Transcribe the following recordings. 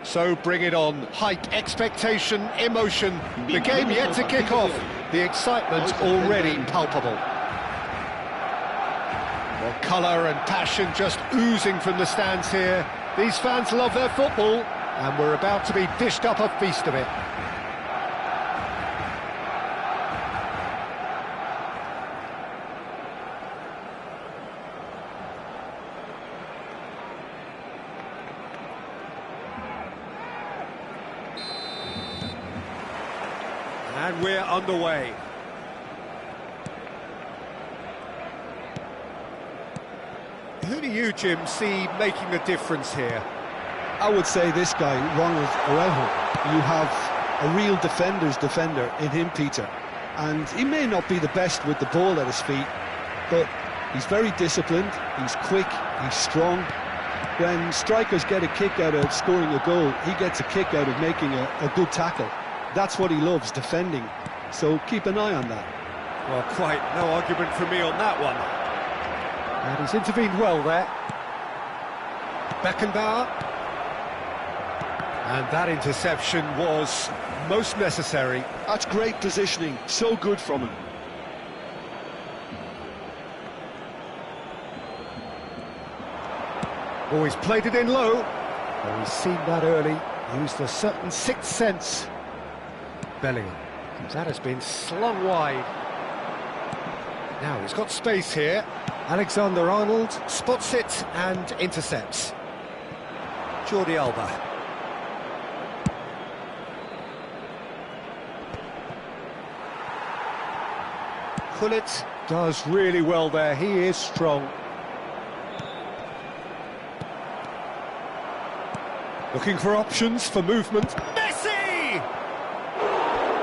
So bring it on. Hype, expectation, emotion. The game yet to kick off. The excitement already palpable. Well, colour and passion just oozing from the stands here. These fans love their football, and we're about to be dished up a feast of it. And we're underway. Who do you, Jim, see making a difference here? I would say this guy, Ronald Araujo. You have a real defender's defender in him, Peter. And he may not be the best with the ball at his feet, but he's very disciplined, he's quick, he's strong. When strikers get a kick out of scoring a goal, he gets a kick out of making a good tackle. That's what he loves, defending. So keep an eye on that. Well, quite no argument from me on that one. And he's intervened well there. Beckenbauer. And that interception was most necessary. That's great positioning, so good from him. Oh, he's played it in low. Oh, he's seen that early. Used a certain sixth sense. Bellingham. That has been slung wide. Now he's got space here. Alexander-Arnold spots it and intercepts. Jordi Alba. Gullit does really well there. He is strong. Looking for options for movement. Messi!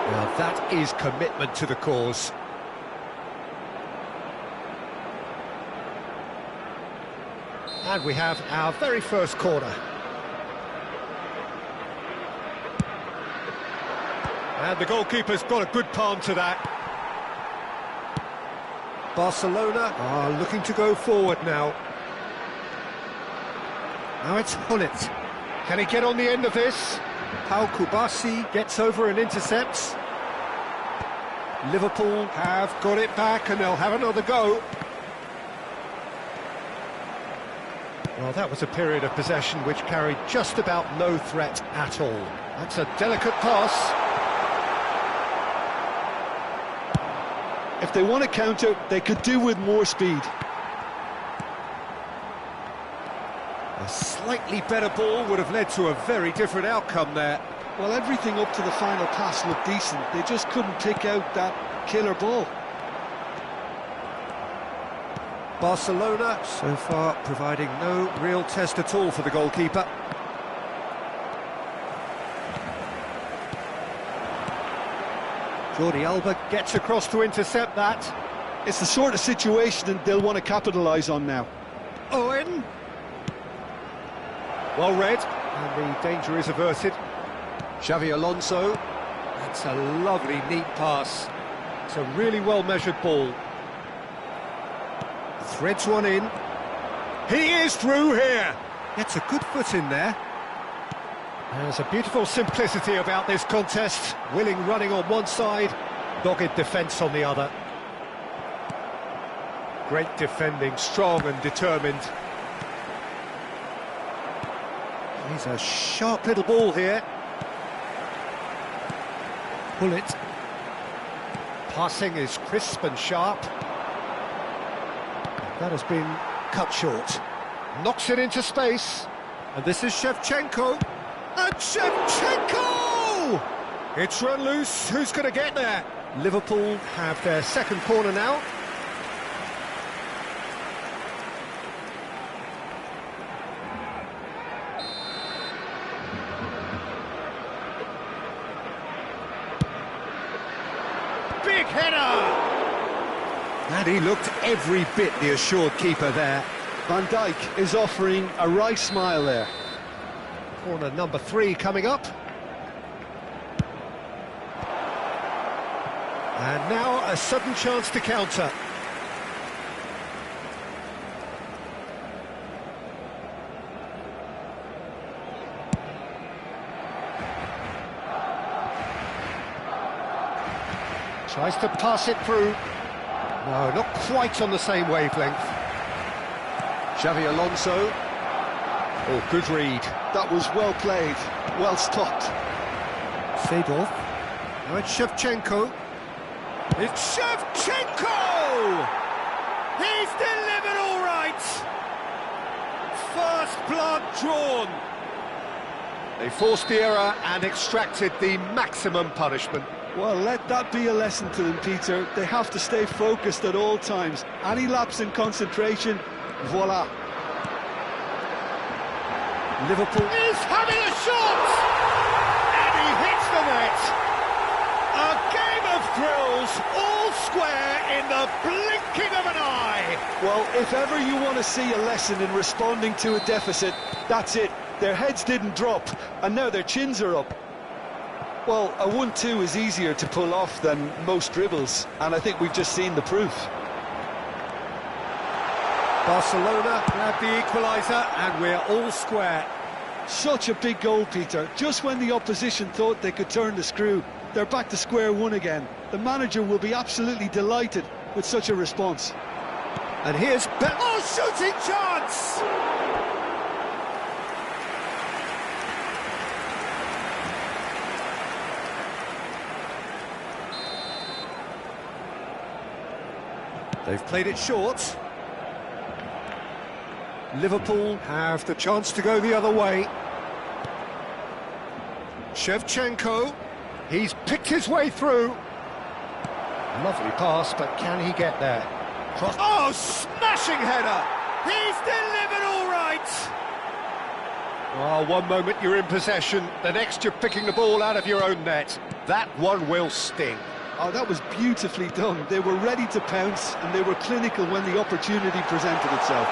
Now that is commitment to the cause. And we have our very first corner. And the goalkeeper's got a good palm to that. Barcelona are looking to go forward now. Now it's Gullit. Can he get on the end of this? Pau Kubasi gets over and intercepts. Liverpool have got it back and they'll have another go. Well, that was a period of possession which carried just about no threat at all. That's a delicate pass. If they want to counter, they could do with more speed. A slightly better ball would have led to a very different outcome there. Well, everything up to the final pass looked decent. They just couldn't pick out that killer ball. Barcelona, so far, providing no real test at all for the goalkeeper. Jordi Alba gets across to intercept that. It's the sort of situation they'll want to capitalise on now. Owen. Well read, and the danger is averted. Xavi Alonso. That's a lovely, neat pass. It's a really well-measured ball. Threads one in. He is through here. Gets a good foot in there. There's a beautiful simplicity about this contest. Willing running on one side, dogged defence on the other. Great defending, strong and determined. He's a sharp little ball here. Gullit. Passing is crisp and sharp. That has been cut short. Knocks it into space. And this is Shevchenko. And Shevchenko! It's run loose. Who's going to get there? Liverpool have their second corner now. Big header! And he looked every bit the assured keeper there. Van Dijk is offering a wry smile there. Corner number 3 coming up. And now a sudden chance to counter. Tries to pass it through. No, not quite on the same wavelength. Xavi Alonso. Oh, good read. That was well played, well stopped. Seedorf. Now it's Shevchenko. It's Shevchenko! He's delivered all right! First blood drawn. They forced the error and extracted the maximum punishment. Well, let that be a lesson to them, Peter. They have to stay focused at all times. Any lapse in concentration, voila. Liverpool is having a shot! And he hits the net! A game of thrills, all square in the blinking of an eye! Well, if ever you want to see a lesson in responding to a deficit, that's it. Their heads didn't drop, and now their chins are up. Well, a 1-2 is easier to pull off than most dribbles, and I think we've just seen the proof. Barcelona grab the equaliser, and we're all square. Such a big goal, Peter. Just when the opposition thought they could turn the screw, they're back to square one again. The manager will be absolutely delighted with such a response. And here's shooting chance! They've played it short. Liverpool have the chance to go the other way. Shevchenko, he's picked his way through. Lovely pass, but can he get there? Cross. Oh, smashing header! He's delivered all right! Oh, one moment you're in possession, the next you're picking the ball out of your own net. That one will sting. Oh, that was beautifully done. They were ready to pounce, and they were clinical when the opportunity presented itself.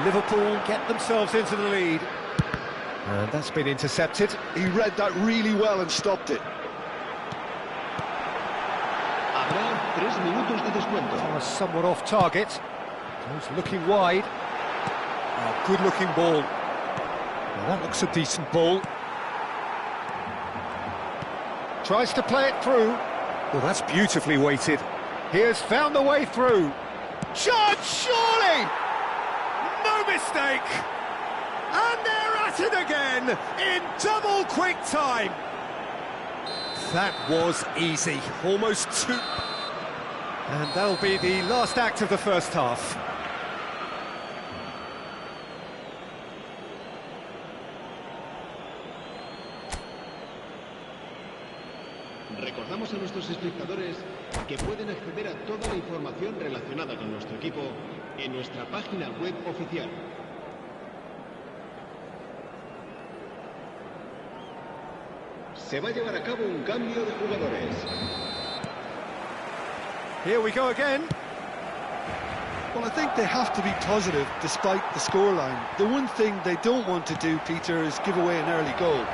Liverpool get themselves into the lead. And that's been intercepted. He read that really well and stopped it. Habrá 3 minutos de descuento. Somewhat off target. He's looking wide. Oh, good-looking ball. Well, that looks a decent ball. Tries to play it through. Well, that's beautifully weighted. He has found the way through. Charge, surely! No mistake! And they're at it again in double quick time. That was easy, almost two. And that'll be the last act of the first half. Recordamos a nuestros espectadores que pueden acceder a toda la información relacionada con nuestro equipo en nuestra página web oficial. Se va a llevar a cabo un cambio de jugadores. Here we go again. Well, I think they have to be positive despite the scoreline. The one thing they don't want to do, Peter, is give away an early goal.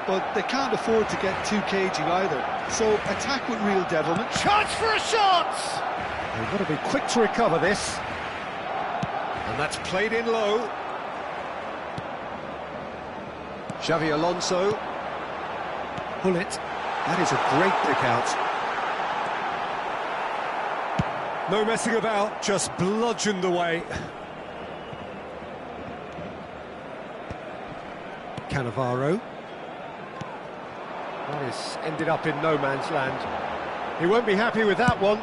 But they can't afford to get too cagey either. So attack with real devilment. Chance for a shot! They've got to be quick to recover this. And that's played in low. Xavi Alonso. Pull it. That is a great pick out. No messing about, just bludgeoned away. Cannavaro. That is ended up in no man's land. He won't be happy with that one.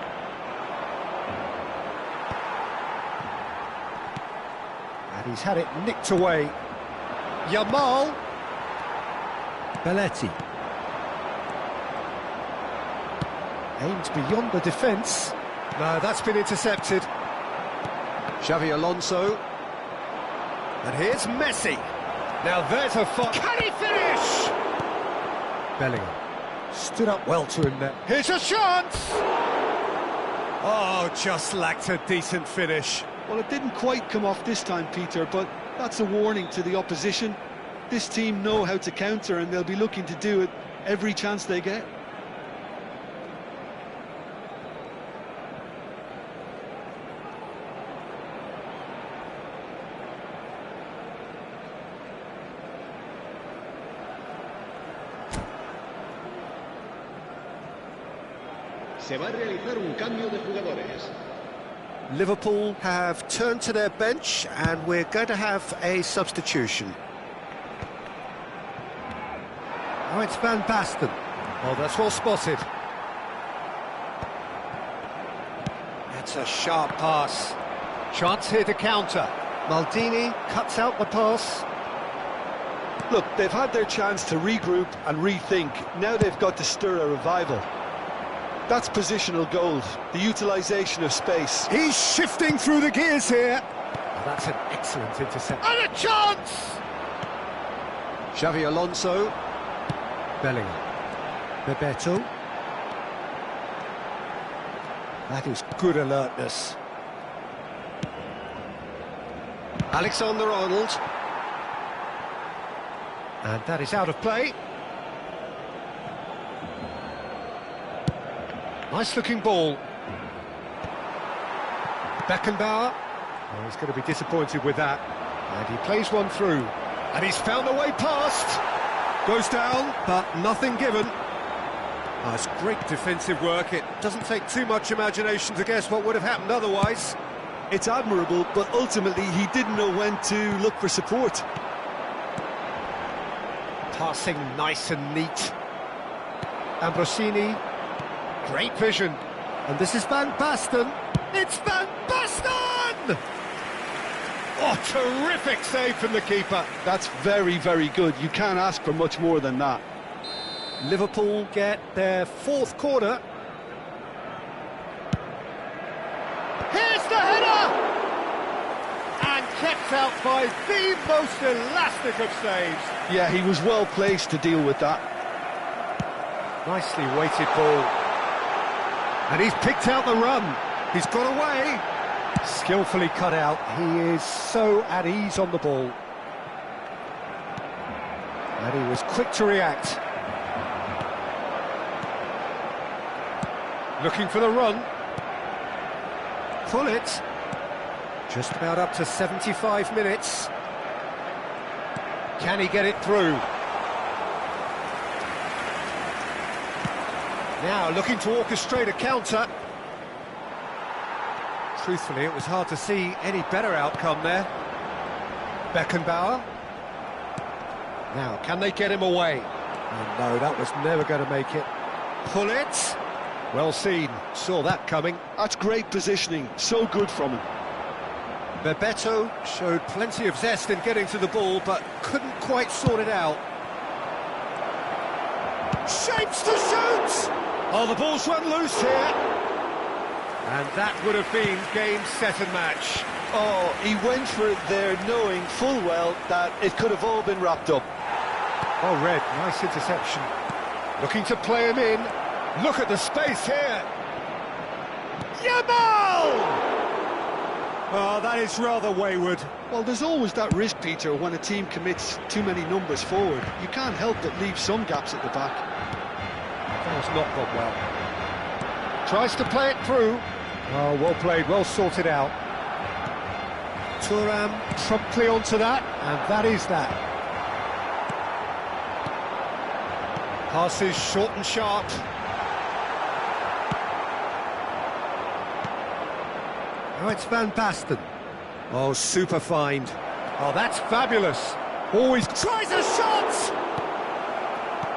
And he's had it nicked away. Yamal. Belletti. Aimed beyond the defence. No, that's been intercepted. Xavi Alonso. And here's Messi. Now there's a fun. Can he finish? Bellingham. Stood up well to him there. Here's a chance! Oh, just lacked a decent finish. Well, it didn't quite come off this time, Peter, but that's a warning to the opposition. This team know how to counter, and they'll be looking to do it every chance they get. Se va a realizar un cambio de jugadores. Liverpool have turned to their bench and we're going to have a substitution. Oh, it's Van Basten. Oh, that's well spotted. That's a sharp pass. Chance here to counter. Maldini cuts out the pass. Look, they've had their chance to regroup and rethink. Now they've got to stir a revival. That's positional gold, the utilisation of space. He's shifting through the gears here. Oh, that's an excellent intercept. And a chance! Xavi Alonso. Bellingham. Bebeto. That is good alertness. Alexander-Arnold. And that is out of play. Nice-looking ball. Beckenbauer. Oh, he's going to be disappointed with that. And he plays one through. And he's found a way past. Goes down, but nothing given. Oh, it's great defensive work. It doesn't take too much imagination to guess what would have happened otherwise. It's admirable, but ultimately he didn't know when to look for support. Passing nice and neat. Ambrosini. Great vision. And this is Van Basten. It's Van Basten! Oh, terrific save from the keeper. That's very, very good. You can't ask for much more than that. Liverpool get their fourth corner. Here's the header! And kept out by the most elastic of saves. Yeah, he was well placed to deal with that. Nicely weighted ball. And he's picked out the run. He's got away. Skillfully cut out. He is so at ease on the ball. And he was quick to react. Looking for the run. Pull it. Just about up to 75 minutes. Can he get it through? Now looking to orchestrate a counter. Truthfully, it was hard to see any better outcome there. Beckenbauer. Now, can they get him away? Oh, no, that was never going to make it. Pull it. Well seen. Saw that coming. That's great positioning. So good from him. Bebeto showed plenty of zest in getting to the ball, but couldn't quite sort it out. Shapes to shoot! Oh, the ball's run loose here. And that would have been game, set and match. Oh, he went for it there knowing full well that it could have all been wrapped up. Oh, Red, nice interception. Looking to play him in. Look at the space here. Yamal! Oh, that is rather wayward. Well, there's always that risk, Peter, when a team commits too many numbers forward. You can't help but leave some gaps at the back. That has not gone well. Tries to play it through. Oh, well played, well sorted out. Thuram promptly onto that, and that is that. Passes short and sharp. Oh, it's Van Basten. Oh, super find. Oh, that's fabulous. Always tries a shot!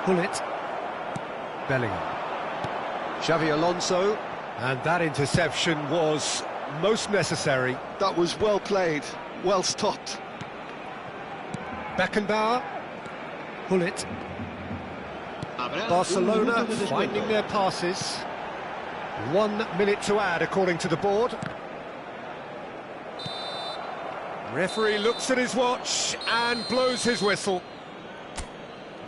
Pull it. Bellingham. Xavi Alonso. And that interception was most necessary. That was well played, well stopped. Beckenbauer. Pull it. Barcelona finding their passes. 1 minute to add, according to the board. Referee looks at his watch and blows his whistle.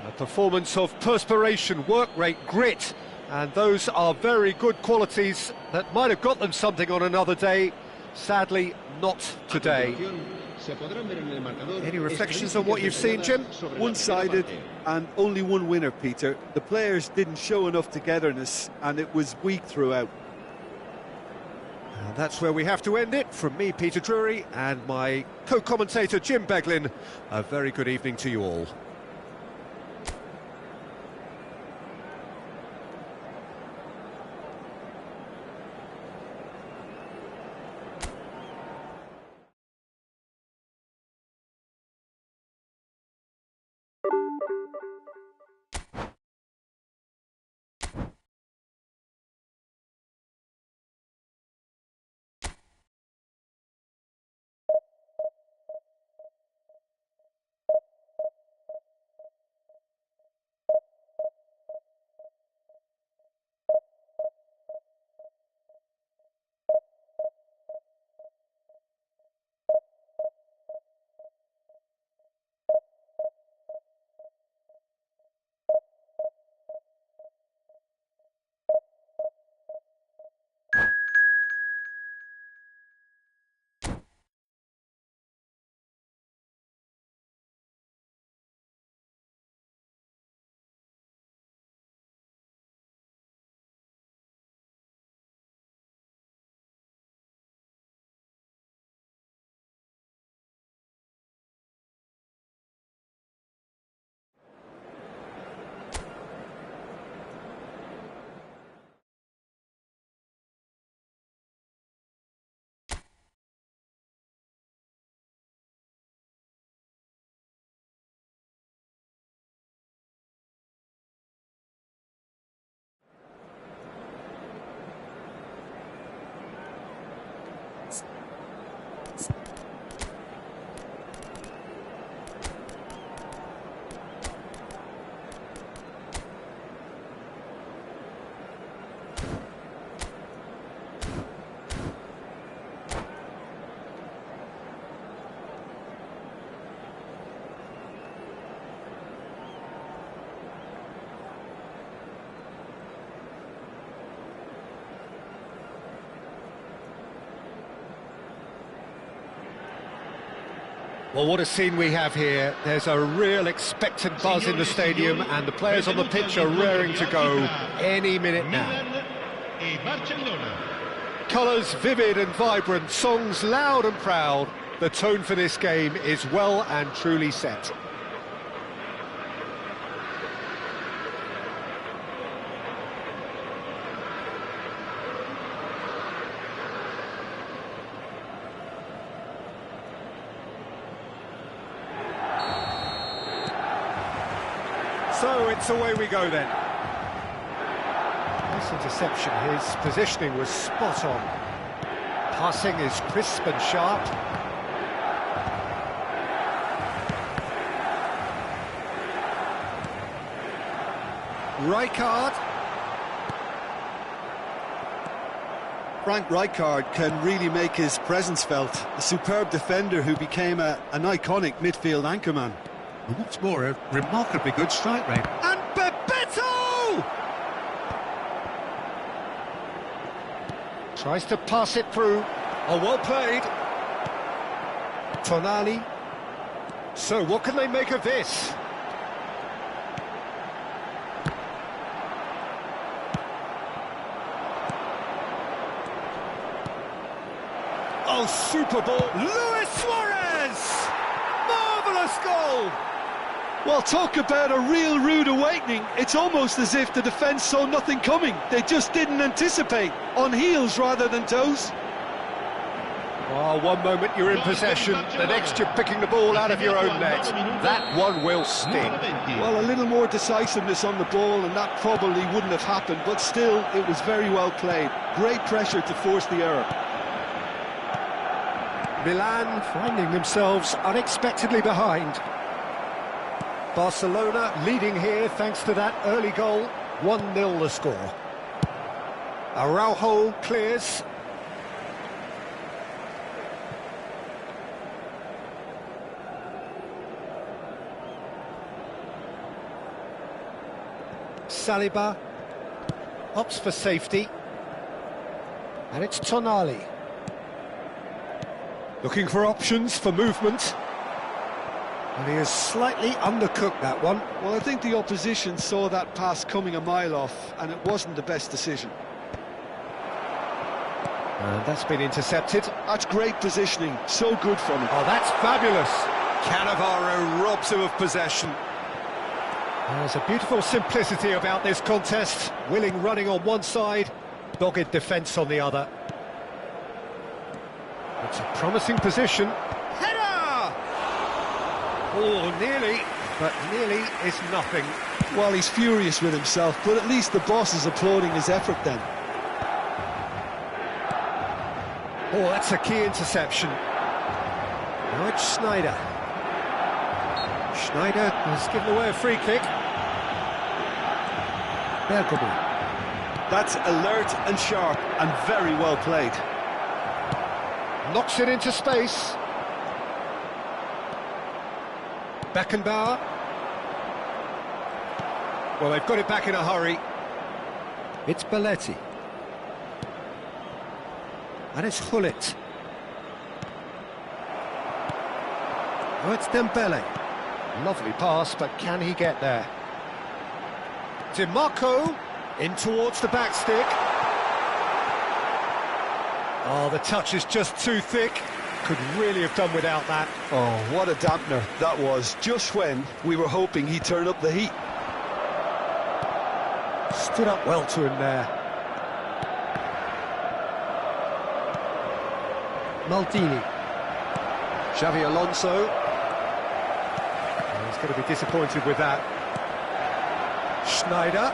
A performance of perspiration, work rate, grit, and those are very good qualities that might have got them something on another day. Sadly, not today. Any reflections on what you've seen, Jim? One-sided and only one winner, Peter. The players didn't show enough togetherness and it was weak throughout. And that's where we have to end it. From me, Peter Drury, and my co-commentator, Jim Beglin. A very good evening to you all. Well, what a scene we have here. There's a real expectant buzz in the stadium, and the players on the pitch are raring to go any minute now. Colours vivid and vibrant, songs loud and proud. The tone for this game is well and truly set. So it's away we go then. Nice interception, his positioning was spot on. Passing is crisp and sharp. Rijkaard. Frank Rijkaard can really make his presence felt. A superb defender who became an iconic midfield anchorman. And what's more, a remarkably good strike rate. And Bebeto! Tries to pass it through. Oh, well played. Tonali. So, what can they make of this? Oh, super ball. Luis Suarez! Marvellous goal! Well, talk about a real rude awakening. It's almost as if the defence saw nothing coming. They just didn't anticipate. On heels rather than toes. Oh, one moment you're in possession, the next you're picking the ball out of your own net. That one will sting. Well, a little more decisiveness on the ball and that probably wouldn't have happened, but still, it was very well played. Great pressure to force the error. Milan finding themselves unexpectedly behind. Barcelona leading here thanks to that early goal. 1-0 the score. Araujo clears. Saliba opts for safety. And it's Tonali. Looking for options for movement. And he has slightly undercooked that one. Well, I think the opposition saw that pass coming a mile off, and it wasn't the best decision. And that's been intercepted. That's great positioning, so good from him. Oh, that's fabulous. Cannavaro robs him of possession. There's a beautiful simplicity about this contest. Willing running on one side, dogged defence on the other. It's a promising position. Header! Oh, nearly, but nearly is nothing. Well, he's furious with himself, but at least the boss is applauding his effort then. Oh, that's a key interception. Now it's Schneider. Schneider has given away a free kick. Bergamo. That's alert and sharp and very well played. Knocks it into space. Beckenbauer. Well, they've got it back in a hurry. It's Belletti. And it's Hullet. Oh, it's Dembele. Lovely pass, but can he get there? DiMarco in towards the back stick. Oh, the touch is just too thick. Could really have done without that. Oh, what a dampener that was, just when we were hoping he'd turn up the heat. Stood up well to him there. Maldini. Xavi Alonso. Oh, he's going to be disappointed with that. Schneider.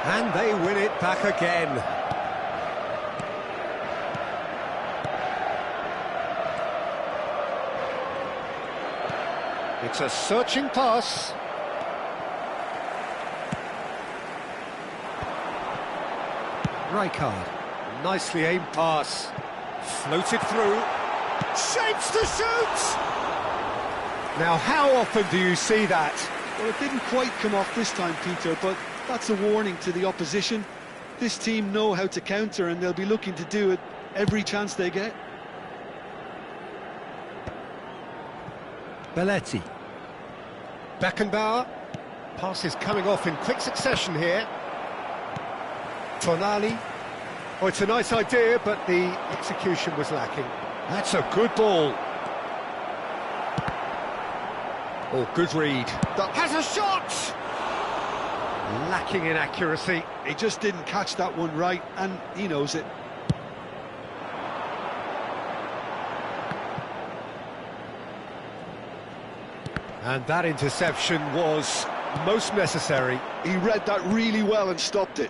And they win it back again. It's a searching pass. Rijkaard. Nicely aimed pass. Floated through. Shapes to shoot! Now, how often do you see that? Well, it didn't quite come off this time, Peter, but that's a warning to the opposition. This team know how to counter, and they'll be looking to do it every chance they get. Belletti. Beckenbauer. Passes coming off in quick succession here. Tonali. Oh, it's a nice idea, but the execution was lacking. That's a good ball. Oh, good read. That has a shot! Lacking in accuracy. He just didn't catch that one right, and he knows it. And that interception was most necessary. He read that really well and stopped it.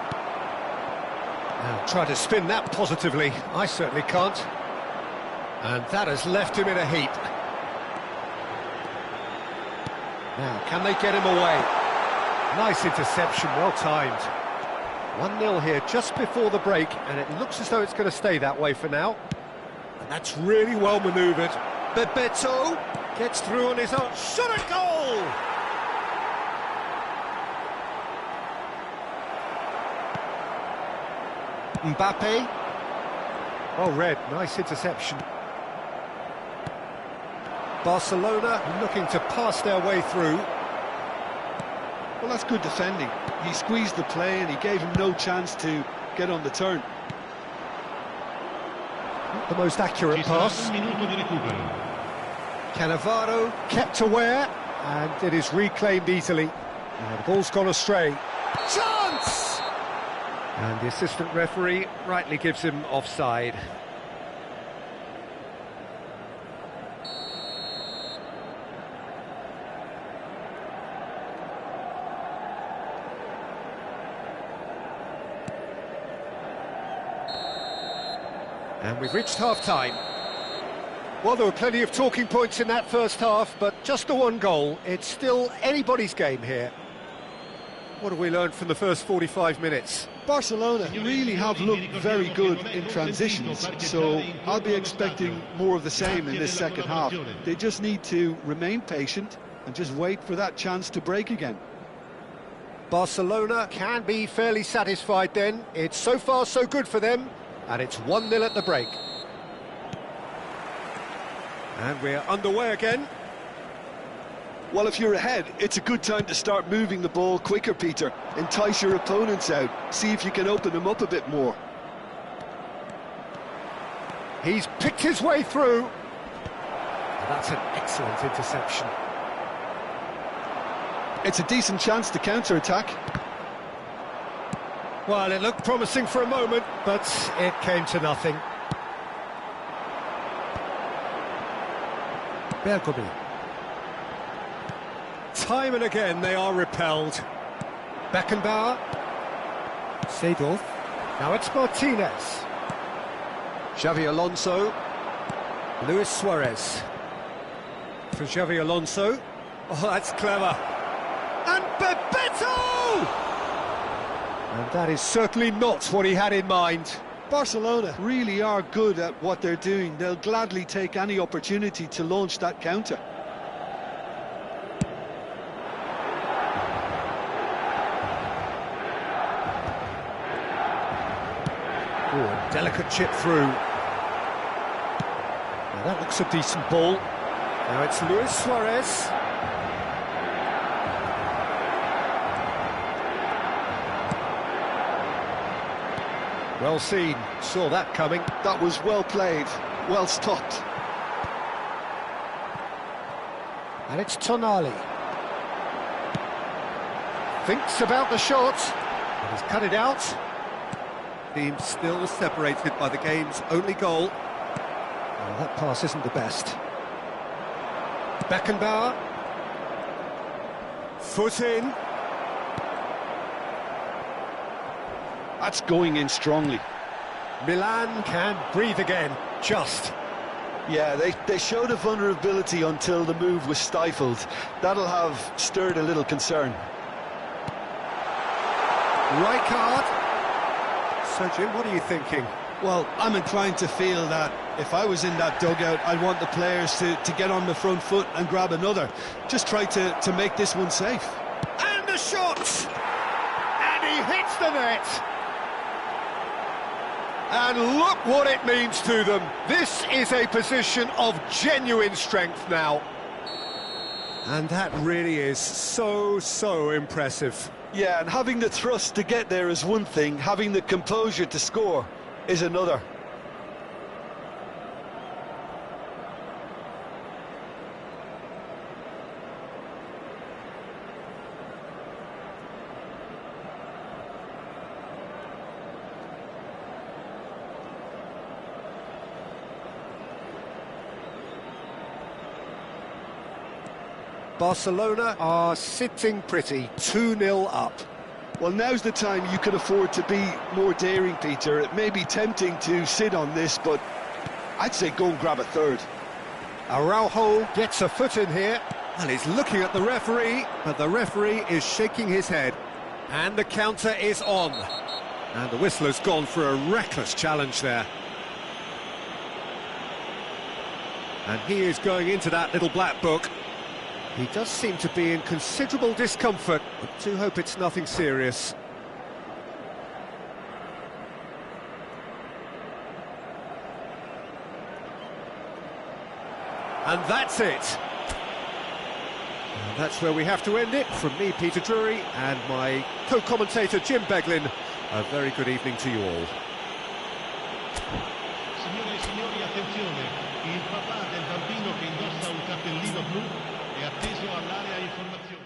Now try to spin that positively. I certainly can't. And that has left him in a heap. Now, can they get him away? Nice interception, well timed. 1-0 here just before the break, and it looks as though it's going to stay that way for now. And that's really well manoeuvred. Bebeto gets through on his own. Shot at goal! Mbappe. Well read, nice interception. Barcelona looking to pass their way through. Well, that's good defending. He squeezed the play and he gave him no chance to get on the turn. Not the most accurate pass. Cannavaro kept aware, and it is reclaimed easily. Now the ball's gone astray. Chance! And the assistant referee rightly gives him offside. And we've reached half-time. Well, there were plenty of talking points in that first half, but just the one goal. It's still anybody's game here. What have we learned from the first 45 minutes? Barcelona really have looked very good in transitions, so I'll be expecting more of the same in this second half. They just need to remain patient and just wait for that chance to break again. Barcelona can be fairly satisfied then. It's so far so good for them. And it's 1-0 at the break. And we're underway again. Well, if you're ahead, it's a good time to start moving the ball quicker, Peter. Entice your opponents out. See if you can open them up a bit more. He's picked his way through. That's an excellent interception. It's a decent chance to counter-attack. Well, it looked promising for a moment, but it came to nothing. Bergomi. Time and again they are repelled. Beckenbauer. Seedorf. Now it's Martinez. Xavi Alonso. Luis Suarez. For Xavi Alonso. Oh, that's clever. And Bebeto! And that is certainly not what he had in mind. Barcelona really are good at what they're doing. They'll gladly take any opportunity to launch that counter. Oh, a delicate chip through. Now that looks a decent ball. Now it's Luis Suarez. Well seen, saw that coming. That was well played, well stopped. And it's Tonali. Thinks about the shot, and he's cut it out. Team still separated by the game's only goal. Well, that pass isn't the best. Beckenbauer. Foot in. That's going in strongly. Milan can breathe again, just. Yeah, they showed a vulnerability until the move was stifled. That'll have stirred a little concern. Rijkaard. So, Jim, what are you thinking? Well, I'm inclined to feel that if I was in that dugout, I'd want the players to get on the front foot and grab another. Just try to make this one safe. And the shot! And he hits the net! And look what it means to them. This is a position of genuine strength now. And that really is so impressive. Yeah, and having the thrust to get there is one thing, having the composure to score is another. Barcelona are sitting pretty, 2-0 up. Well, now's the time you could afford to be more daring, Peter. It may be tempting to sit on this, but I'd say go and grab a third. Araujo gets a foot in here. Well, he's looking at the referee, but the referee is shaking his head. And the counter is on. And the whistler's gone for a reckless challenge there. And he is going into that little black book. He does seem to be in considerable discomfort, but do hope it's nothing serious. And that's it. And that's where we have to end it. From me, Peter Drury, and my co-commentator, Jim Beglin, a very good evening to you all. Signore e signori, attenzione, il papà del bambino che indossa un cappellino blu è atteso all'area informazione.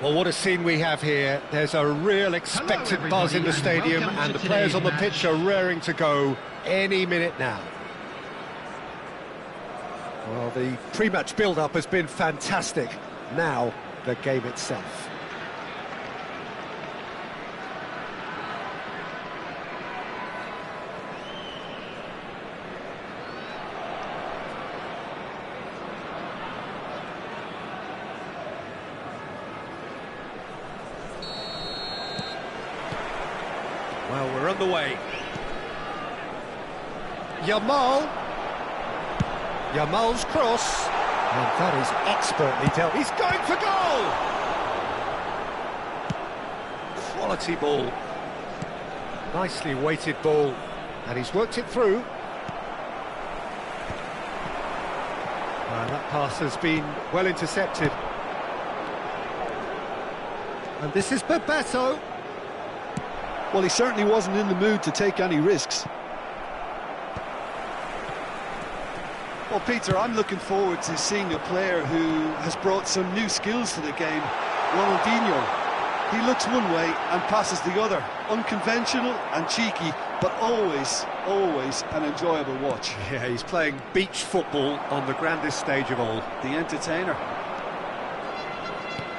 Well, what a scene we have here. There's a real expected buzz in the stadium, and the players on the pitch are raring to go any minute now. Well, the pre-match build-up has been fantastic. Now, the game itself. Well, we're on the way. Yamal's cross. And that is expertly dealt. He's going for goal! Quality ball. Nicely weighted ball. And he's worked it through. That pass has been well intercepted. And this is Bebeto. Well, he certainly wasn't in the mood to take any risks. Well, Peter, I'm looking forward to seeing a player who has brought some new skills to the game. Ronaldinho. He looks one way and passes the other. Unconventional and cheeky, but always an enjoyable watch. Yeah, he's playing beach football on the grandest stage of all. The entertainer.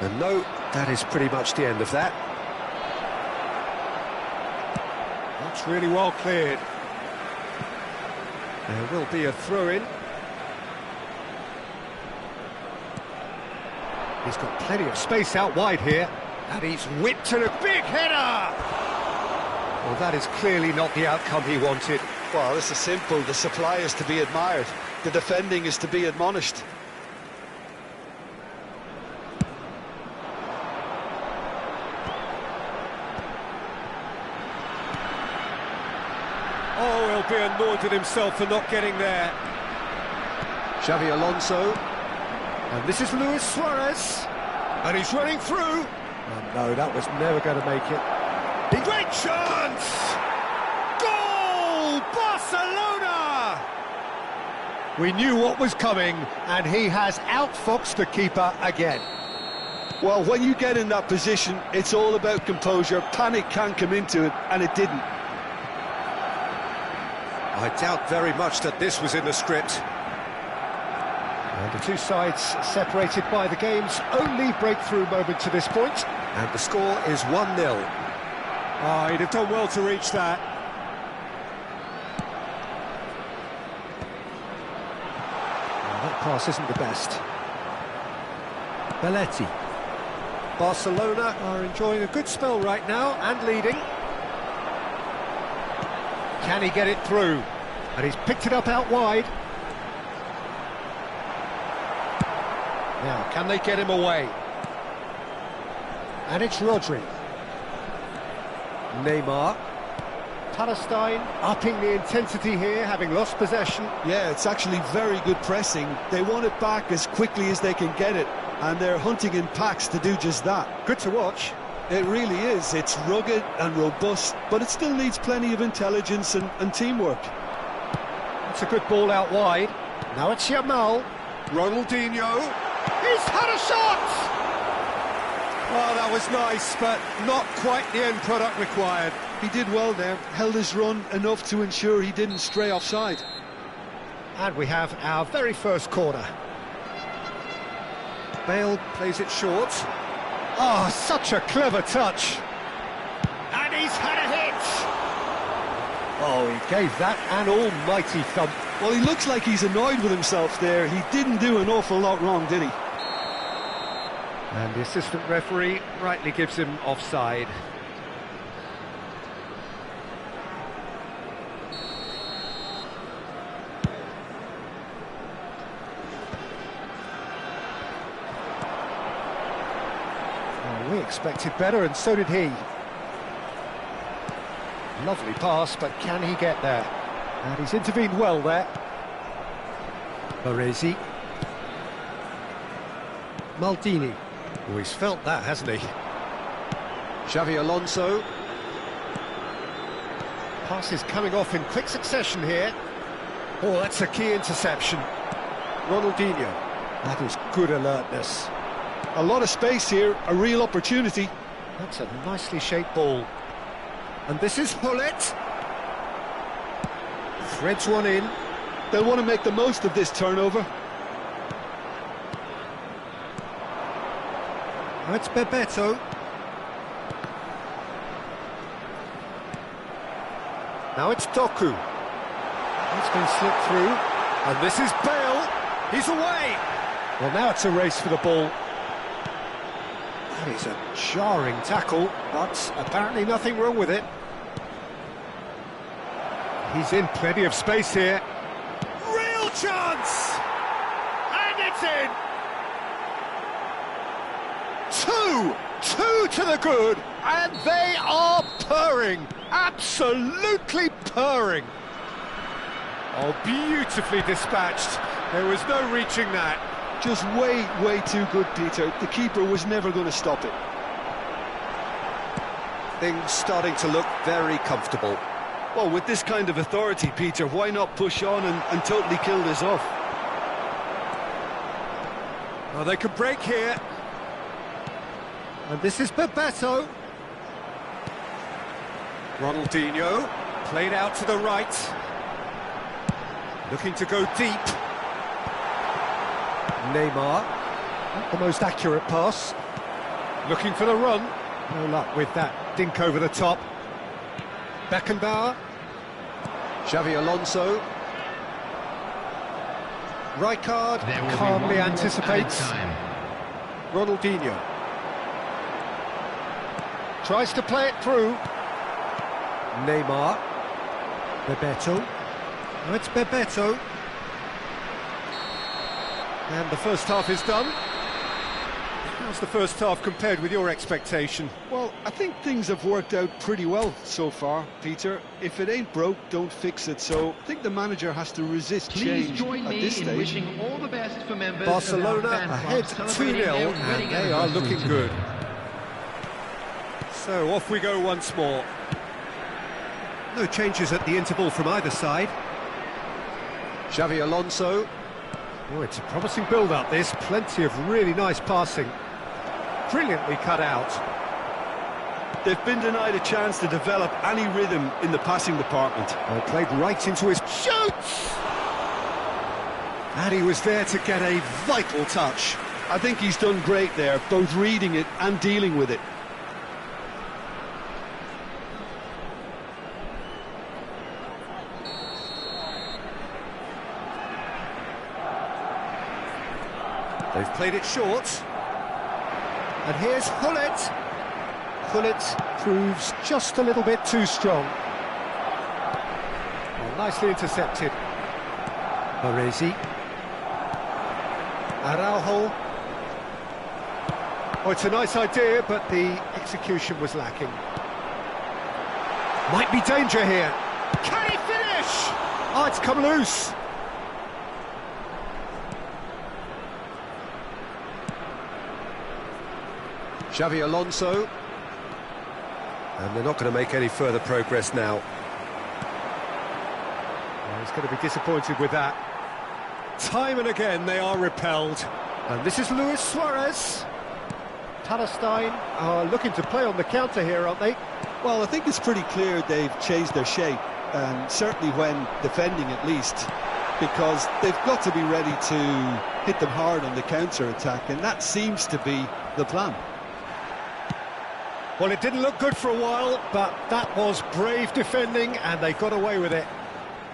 And no, that is pretty much the end of that. That's really well cleared. There will be a throw-in. He's got plenty of space out wide here. And he's whipped to a big header! Well, that is clearly not the outcome he wanted. Well, this is simple. The supply is to be admired. The defending is to be admonished. Oh, he'll be annoyed at himself for not getting there. Xavi Alonso. And this is Luis Suarez. And he's running through. Oh, no, that was never going to make it. Great chance! Goal! Barcelona! We knew what was coming, and he has outfoxed the keeper again. Well, when you get in that position, it's all about composure. Panic can come into it, and it didn't. I doubt very much that this was in the script. And the two sides separated by the game's only breakthrough moment to this point. And the score is 1-0. Oh, he'd have done well to reach that. Well, that pass isn't the best. Belletti. Barcelona are enjoying a good spell right now and leading. Can he get it through? And he's picked it up out wide. Now, can they get him away? And it's Rodri. Neymar. Palestine upping the intensity here, having lost possession. Yeah, it's actually very good pressing. They want it back as quickly as they can get it, and they're hunting in packs to do just that. Good to watch. It really is. It's rugged and robust, but it still needs plenty of intelligence and teamwork. It's a good ball out wide. Now it's Yamal. Ronaldinho. He's had a shot! Well, that was nice, but not quite the end product required. He did well there, held his run enough to ensure he didn't stray offside. And we have our very first corner. Bale plays it short. Oh, such a clever touch. And he's had a hit! Oh, he gave that an almighty thump. Well, he looks like he's annoyed with himself there. He didn't do an awful lot wrong, did he? And the assistant referee rightly gives him offside. Well, we expected better, and so did he. Lovely pass, but can he get there? And he's intervened well there. Baresi. Maldini. Oh, he's felt that, hasn't he? Xavi Alonso. Pass is coming off in quick succession here. Oh, that's a key interception. Ronaldinho. That is good alertness. A lot of space here, a real opportunity. That's a nicely shaped ball. And this is Hullet. Threads one in. They'll want to make the most of this turnover. It's Bebeto. Now it's Doku. It's been slipped through. And this is Bale. He's away. Well, now it's a race for the ball. That is a jarring tackle, but apparently nothing wrong with it. He's in plenty of space here. Real chance! And it's in! Two to the good, and they are purring, absolutely purring. Oh, beautifully dispatched, There was no reaching that. Just way too good, Peter. The keeper was never going to stop it. Things starting to look very comfortable. Well, with this kind of authority, Peter, why not push on and totally kill this off? Well, they could break here. And this is Bebeto. Ronaldinho, played out to the right. Looking to go deep. Neymar, not the most accurate pass. Looking for the run. No luck with that dink over the top. Beckenbauer. Xavi Alonso. Rijkaard calmly anticipates. Ronaldinho. Tries to play it through. Neymar. Bebeto. Oh, it's Bebeto. And the first half is done. How's the first half compared with your expectation? Well, I think things have worked out pretty well so far, Peter. If it ain't broke, don't fix it. So I think the manager has to resist change at this stage. Wishing all the best for members Barcelona ahead 2-0, and they are looking good. So off we go once more. No changes at the interval from either side. Xavi Alonso. Oh, it's a promising build-up, this. Plenty of really nice passing. Brilliantly cut out. They've been denied a chance to develop any rhythm in the passing department. Well, played right into his... Shoots! And he was there to get a vital touch. I think he's done great there, both reading it and dealing with it. They've played it short. And here's Hullet. Hullet proves just a little bit too strong. Well, nicely intercepted. Baresi. Araujo. Oh, it's a nice idea, but the execution was lacking. Might be danger here. Can he finish? Oh, it's come loose. Xavi Alonso. And they're not going to make any further progress now. Well, he's going to be disappointed with that. Time and again they are repelled. And this is Luis Suarez. Palestine are looking to play on the counter here, aren't they? Well, I think it's pretty clear they've changed their shape, and certainly when defending at least, because they've got to be ready to hit them hard on the counter-attack, and that seems to be the plan. Well, it didn't look good for a while, but that was brave defending, and they got away with it.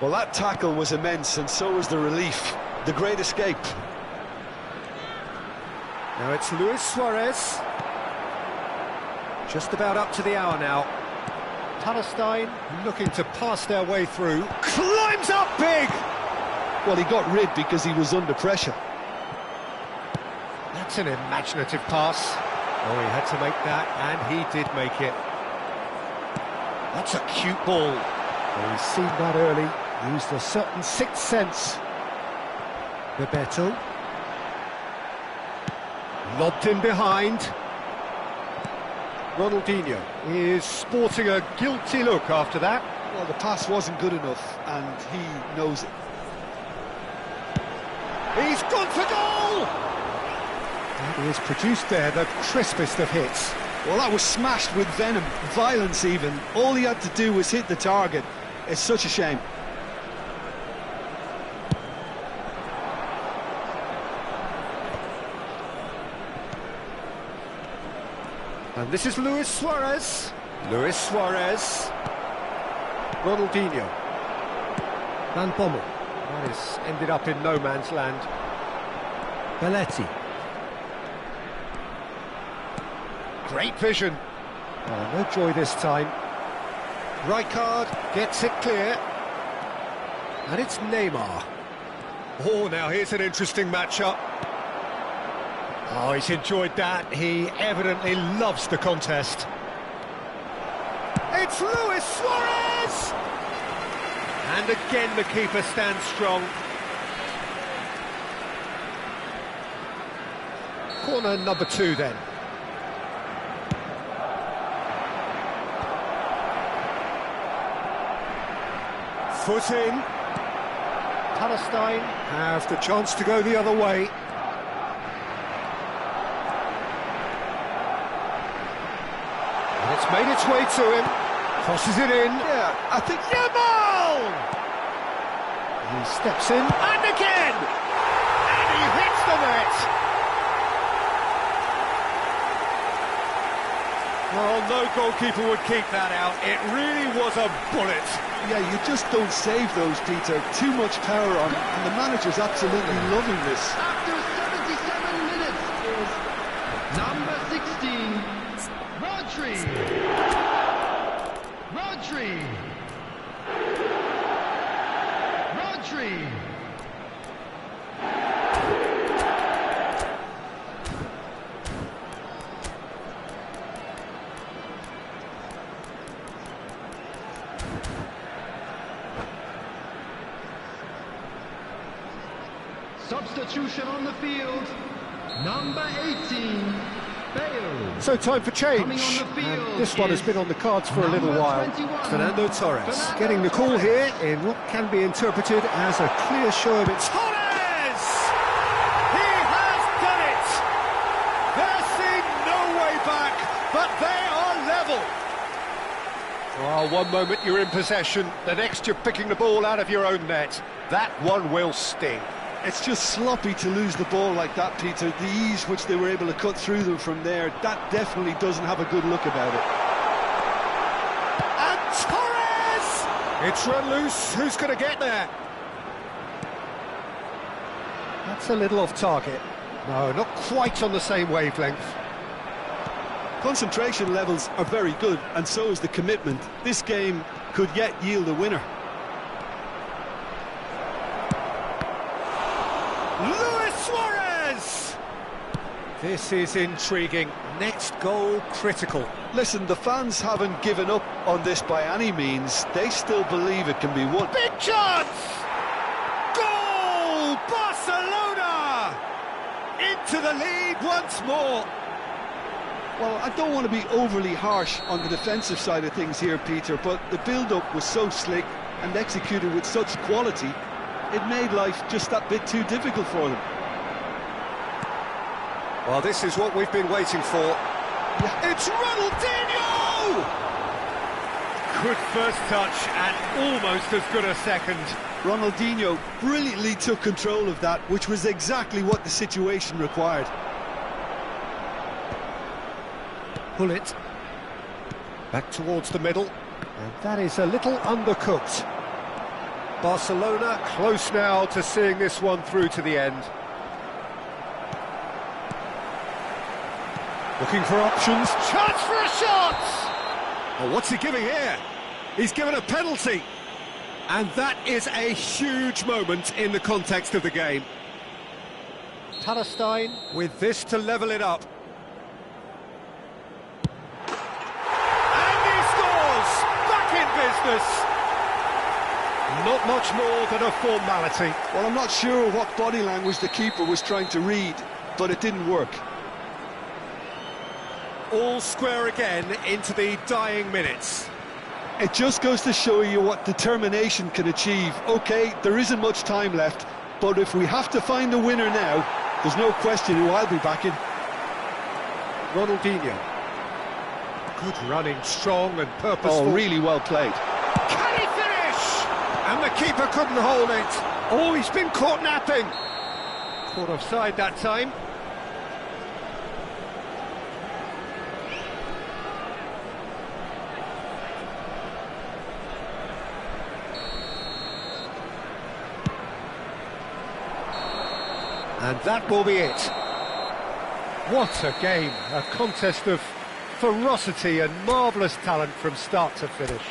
Well, that tackle was immense, and so was the relief. The great escape. Now it's Luis Suarez. Just about up to the hour now. Palestine looking to pass their way through. Climbs up big! Well, he got rid because he was under pressure. That's an imaginative pass. Oh, he had to make that, and he did make it. That's a cute ball. Well, he's seen that early, used a certain sixth sense. Bebeto. Lobbed in behind. Ronaldinho is sporting a guilty look after that. Well, the pass wasn't good enough, and he knows it. He's gone for goal! And he has produced there the crispest of hits. Well, that was smashed with venom, violence even. All he had to do was hit the target. It's such a shame. And this is Luis Suarez. Luis Suarez. Ronaldinho. Van Bommel. That has ended up in no man's land. Belletti. Great vision. Oh, no joy this time. Rijkaard gets it clear. And it's Neymar. Oh, now here's an interesting matchup. Oh, he's enjoyed that. He evidently loves the contest. It's Luis Suarez! And again the keeper stands strong. Corner number 2 then. Foot in. Palestine have the chance to go the other way. And it's made its way to him. Crosses it in. Yeah, I think... Yamal! He steps in. And again! And he hits the net! Well, no goalkeeper would keep that out. It really was a bullet. Yeah, you just don't save those, Peter. Too much power on, and the manager's absolutely loving this. After 77 minutes is number 16, Rodri. Rodri. Rodri. Substitution on the field, number 18, Bale. So time for change. Coming on the field And this one has been on the cards for a little number while. 21, Fernando Torres getting the call here in what can be interpreted as a clear show of its... Torres! He has done it! There seemed no way back, but they are level. Oh, one moment you're in possession, the next you're picking the ball out of your own net. That one will sting. It's just sloppy to lose the ball like that, Peter. The ease which they were able to cut through them from there, that definitely doesn't have a good look about it. And Torres! It's run loose. Who's going to get there? That's a little off target. No, not quite on the same wavelength. Concentration levels are very good, and so is the commitment. This game could yet yield a winner. Luis Suarez! This is intriguing. Next goal critical. Listen, the fans haven't given up on this by any means. They still believe it can be won. Big chance! Goal! Barcelona! Into the lead once more. Well, I don't want to be overly harsh on the defensive side of things here, Peter, but the build-up was so slick and executed with such quality, it made life just that bit too difficult for them. Well, this is what we've been waiting for. Yeah. It's Ronaldinho! Good first touch and almost as good a second. Ronaldinho brilliantly took control of that, which was exactly what the situation required. Pull it. Back towards the middle. And that is a little undercooked. Barcelona close now to seeing this one through to the end. Looking for options. Chance for a shot! Oh, what's he giving here? He's given a penalty. And that is a huge moment in the context of the game. Palestine with this to level it up. And he scores! Back in business! Not much more than a formality. Well, I'm not sure what body language the keeper was trying to read, but it didn't work. All square again into the dying minutes. It just goes to show you what determination can achieve. OK, there isn't much time left, but if we have to find the winner now, there's no question who I'll be backing. Ronaldinho. Good running, strong and purposeful. Oh, really well played. Can he finish? And the keeper couldn't hold it. Oh, he's been caught napping. Caught offside that time. And that will be it. What a game, a contest of ferocity and marvellous talent from start to finish.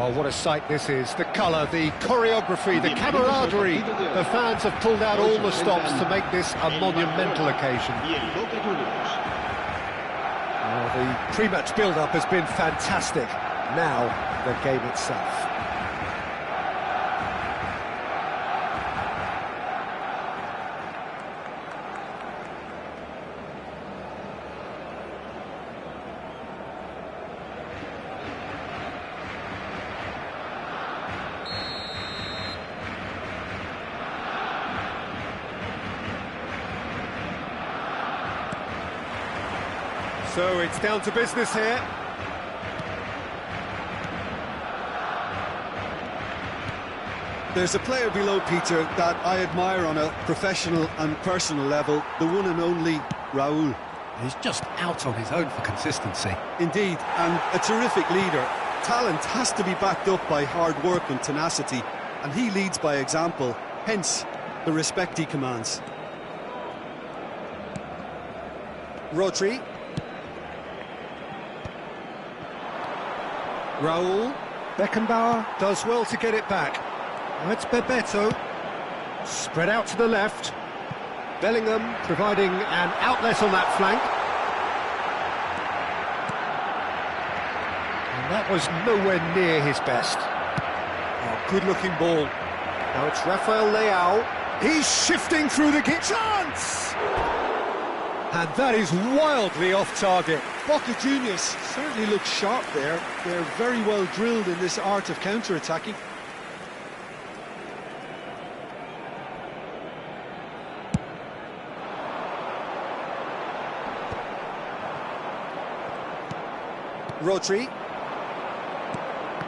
Well, what a sight this is. The colour, the choreography, the camaraderie. The fans have pulled out all the stops to make this a monumental occasion. Well, the pre-match build-up has been fantastic. Now, the game itself. So it's down to business here. There's a player below, Peter, that I admire on a professional and personal level, the one and only Raúl. He's just out on his own for consistency. Indeed, and a terrific leader. Talent has to be backed up by hard work and tenacity, and he leads by example, hence the respect he commands. Rodri. Raúl. Beckenbauer does well to get it back. Now it's Bebeto. Spread out to the left. Bellingham providing an outlet on that flank. And that was nowhere near his best. Oh, good-looking ball. Now it's Rafael Leao. He's shifting through the chance! And that is wildly off target. Boca Juniors certainly look sharp there. They're very well drilled in this art of counter-attacking. Rodri.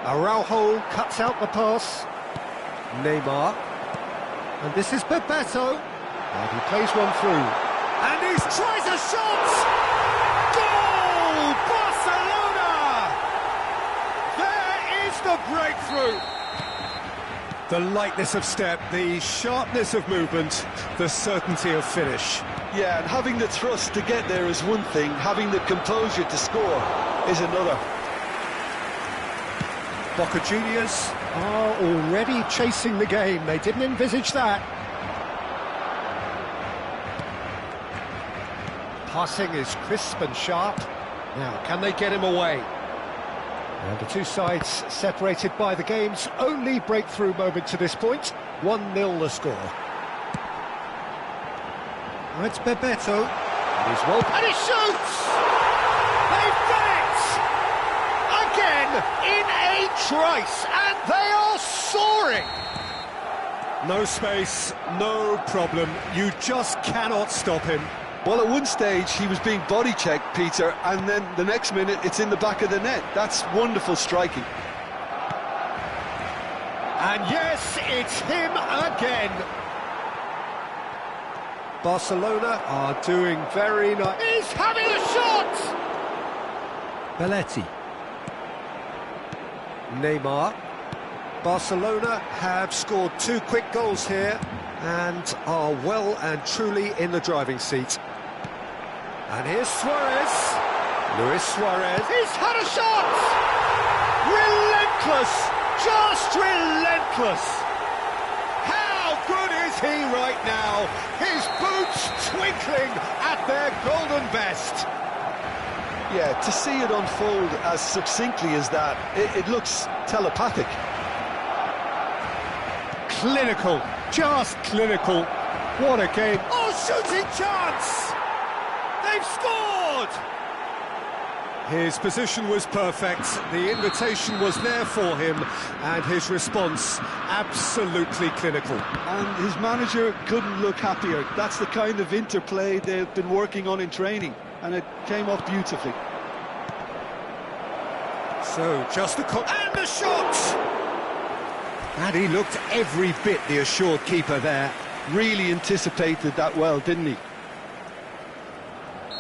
Araujo cuts out the pass. Neymar. And this is Bebeto. And he plays one through. And he tries a shot! Goal! Barcelona! There is the breakthrough! The lightness of step, the sharpness of movement, the certainty of finish. Yeah, and having the thrust to get there is one thing, having the composure to score is another. Boca Juniors are already chasing the game. They didn't envisage that. Passing is crisp and sharp. Now, can they get him away? And the two sides separated by the game's only breakthrough moment to this point. 1-0 the score. Now it's Bebeto. And he's well... And he shoots! They've done it! Again, in a trice, and they are soaring! No space, no problem. You just cannot stop him. Well, at one stage, he was being body-checked, Peter, and then the next minute, it's in the back of the net. That's wonderful striking. And yes, it's him again. Barcelona are doing very nice. He's having a shot! Belletti. Neymar. Barcelona have scored 2 quick goals here and are well and truly in the driving seat. And here's Suarez. Luis Suarez. He's had a shot! Relentless! Just relentless! How good is he right now? His boots twinkling at their golden best. Yeah, to see it unfold as succinctly as that, it looks telepathic. Clinical, just clinical. What a game. Oh, shooting chance! They've scored! His position was perfect, the invitation was there for him, and his response absolutely clinical. And his manager couldn't look happier. That's the kind of interplay they've been working on in training, and it came off beautifully. So, just the and the shot! And he looked every bit the assured keeper there. Really anticipated that well, didn't he?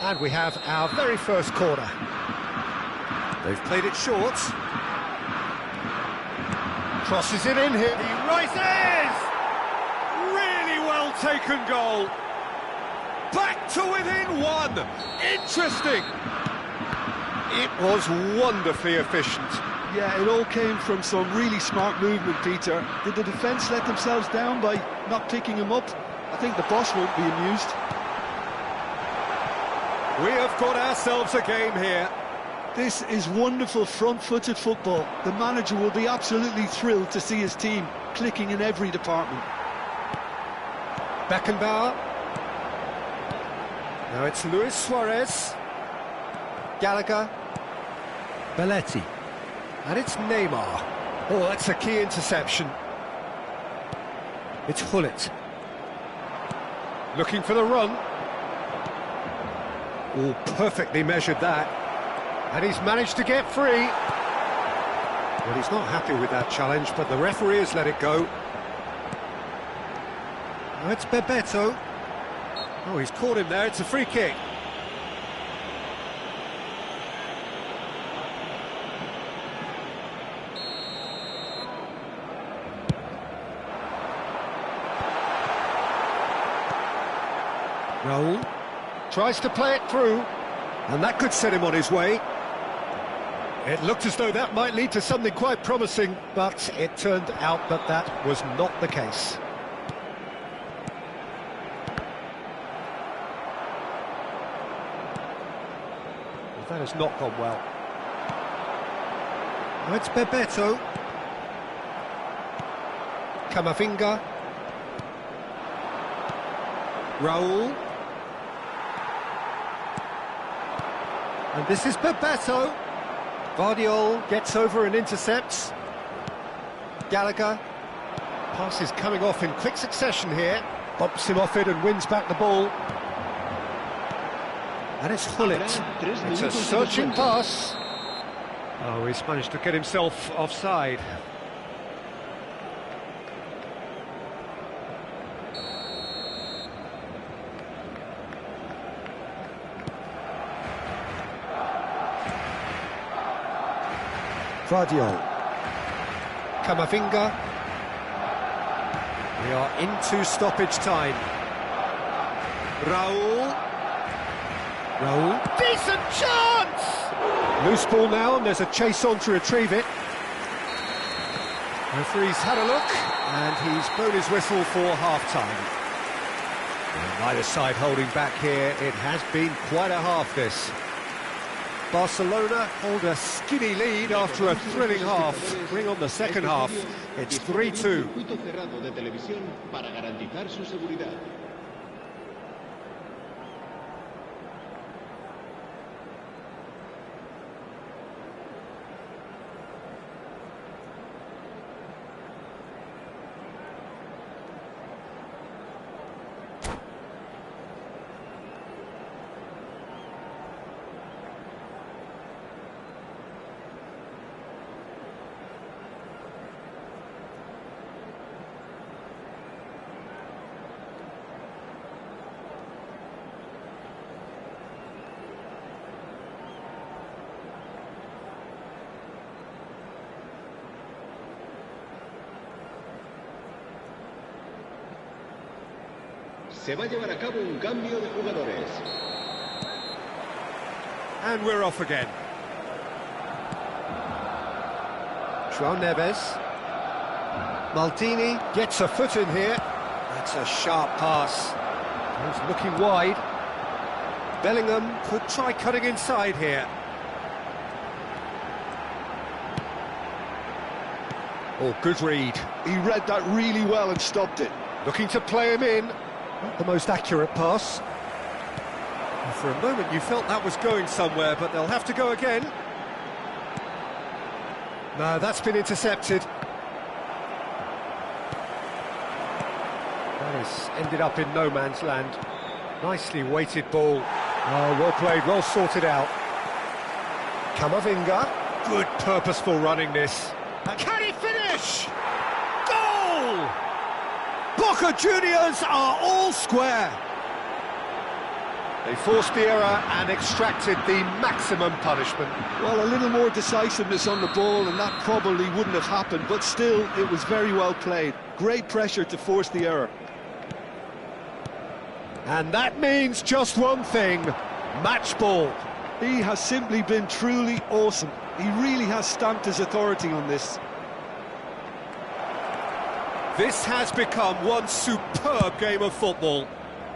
And we have our very first corner. They've played it short. Crosses it in here. He rises! Really well taken goal. Back to within 1. Interesting. It was wonderfully efficient. Yeah, it all came from some really smart movement, Peter. Did the defence let themselves down by not picking him up? I think the boss won't be amused. We have got ourselves a game here. This is wonderful front-footed football. The manager will be absolutely thrilled to see his team clicking in every department. Beckenbauer. Now it's Luis Suarez. Gallagher. Belletti. And it's Neymar. Oh, that's a key interception. It's Hullet. Looking for the run. Oh, perfectly measured that. And he's managed to get free. Well, he's not happy with that challenge, but the referee has let it go. Now it's Bebeto. Oh, he's caught him there. It's a free kick. Raul. Tries to play it through, and that could set him on his way. It looked as though that might lead to something quite promising, but it turned out that that was not the case. Well, that has not gone well. Now it's Bebeto. Camavinga. Raul. And this is Bebeto. Vardiol gets over and intercepts. Gallagher. Pass is coming off in quick succession here. Bumps him off it and wins back the ball. And it's Hullet. It's a searching pass. Oh, he's managed to get himself offside. Vardiol. Camavinga. We are into stoppage time. Raul. Decent chance! Loose ball now, and there's a chase on to retrieve it. Referee's had a look, and he's blown his whistle for half-time. Neither side holding back here. It has been quite a half, this. Barcelona hold a skinny lead after a thrilling half. Bring on the second half. It's 3-2. Se va a llevar a cabo un cambio de jugadores. And we're off again. João Neves. Maldini gets a foot in here. That's a sharp pass. He's looking wide. Bellingham could try cutting inside here. Oh, good read. He read that really well and stopped it. Looking to play him in. Not the most accurate pass. For a moment you felt that was going somewhere, but they'll have to go again. No, that's been intercepted. That has ended up in no man's land. Nicely weighted ball. Oh, well played, well sorted out. Camavinga. Good purposeful running this. Can he finish? Goal! Boca Juniors are all square. They forced the error and extracted the maximum punishment. Well, a little more decisiveness on the ball and that probably wouldn't have happened, but still, it was very well played. Great pressure to force the error. And that means just one thing, match ball. He has simply been truly awesome. He really has stamped his authority on this. This has become one superb game of football.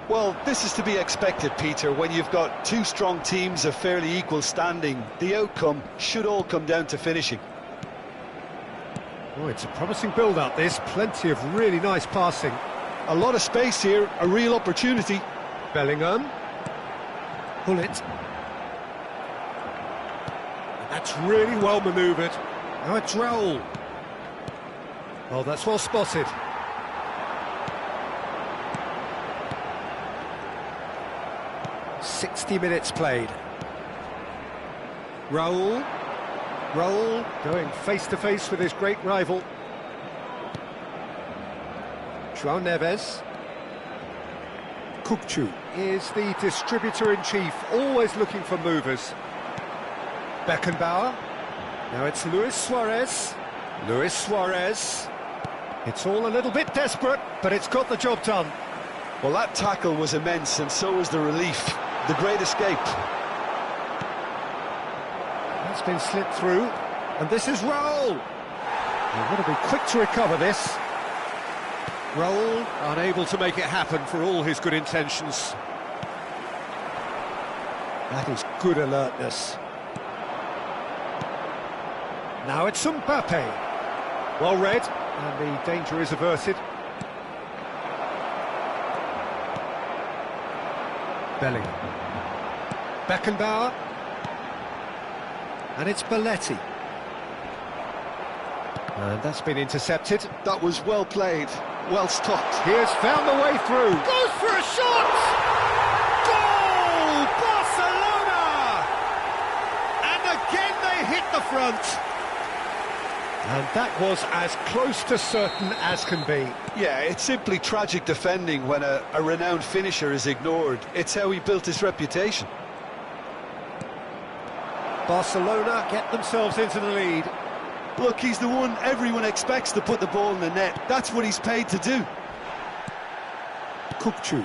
Well, this is to be expected, Peter, when you've got two strong teams of fairly equal standing. The outcome should all come down to finishing. Oh, it's a promising build-up, this. Plenty of really nice passing. A lot of space here, a real opportunity. Bellingham. Pull it. That's really well manoeuvred. Now it's Raul. Oh, that's well spotted. "60 minutes played. Raul going face-to-face with his great rival. João Neves. Kukçu is the distributor-in-chief, always looking for movers. Beckenbauer. Now it's Luis Suarez. It's all a little bit desperate, but it's got the job done. Well, that tackle was immense, and so was the relief. The great escape. That's been slipped through, and this is Raul. They've got to be quick to recover this. Raul unable to make it happen for all his good intentions. That is good alertness. Now it's Mbappe. Well read, and the danger is averted. Bellingham. Beckenbauer. And it's Belletti. And that's been intercepted. That was well played, well stopped. He has found the way through. Goes for a shot! Goal! Barcelona! And again they hit the front. And that was as close to certain as can be. Yeah, it's simply tragic defending when a renowned finisher is ignored. It's how he built his reputation. Barcelona get themselves into the lead. Look, he's the one everyone expects to put the ball in the net. That's what he's paid to do. Kukçu.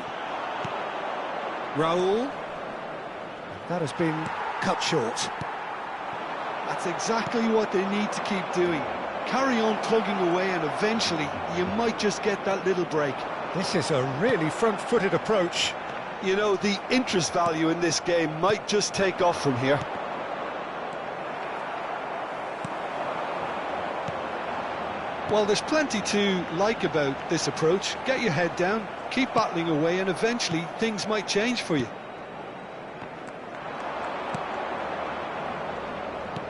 Raul. That has been cut short. That's exactly what they need to keep doing. Carry on plugging away, and eventually you might just get that little break. This is a really front-footed approach. You know, the interest value in this game might just take off from here. Well, there's plenty to like about this approach. Get your head down, keep battling away, and eventually things might change for you.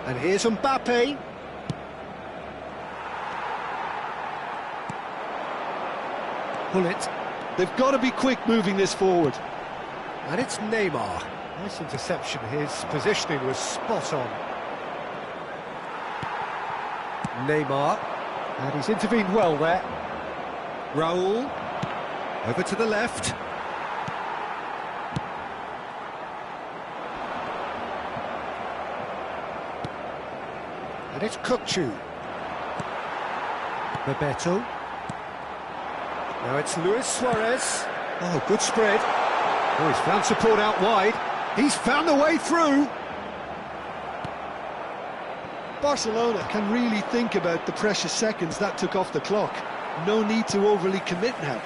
And here's Mbappe. Pull it. They've got to be quick moving this forward. And it's Neymar. Nice interception. His positioning was spot on. Neymar. And he's intervened well there. Raul. Over to the left. And it's Kukçu. Bebeto. Now it's Luis Suarez. Oh, good spread. Oh, he's found support out wide. He's found a way through. Barcelona can really think about the precious seconds that took off the clock. No need to overly commit now.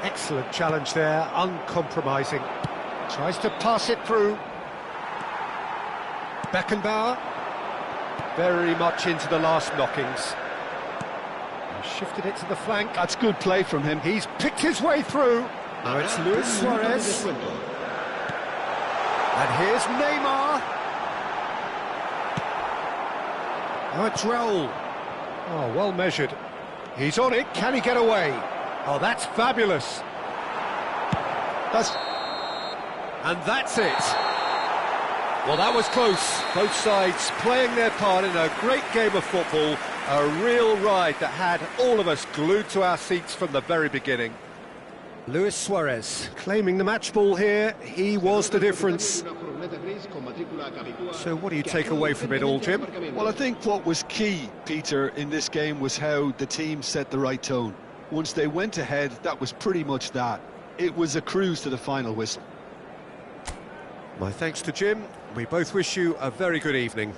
Excellent challenge there, uncompromising. Tries to pass it through. Beckenbauer. Very much into the last knockings. He shifted it to the flank. That's good play from him. He's picked his way through. Now it's Luis Suarez. And here's Neymar. Now it's Raul. Oh, well measured. He's on it. Can he get away? Oh, that's fabulous. And that's it. Well, that was close. Both sides playing their part in a great game of football. A real ride that had all of us glued to our seats from the very beginning. Luis Suarez claiming the match ball here. He was the difference. So what do you take away from it all, Jim? Well, I think what was key, Peter, in this game was how the team set the right tone. Once they went ahead, that was pretty much that. It was a cruise to the final whistle. My thanks to Jim. We both wish you a very good evening.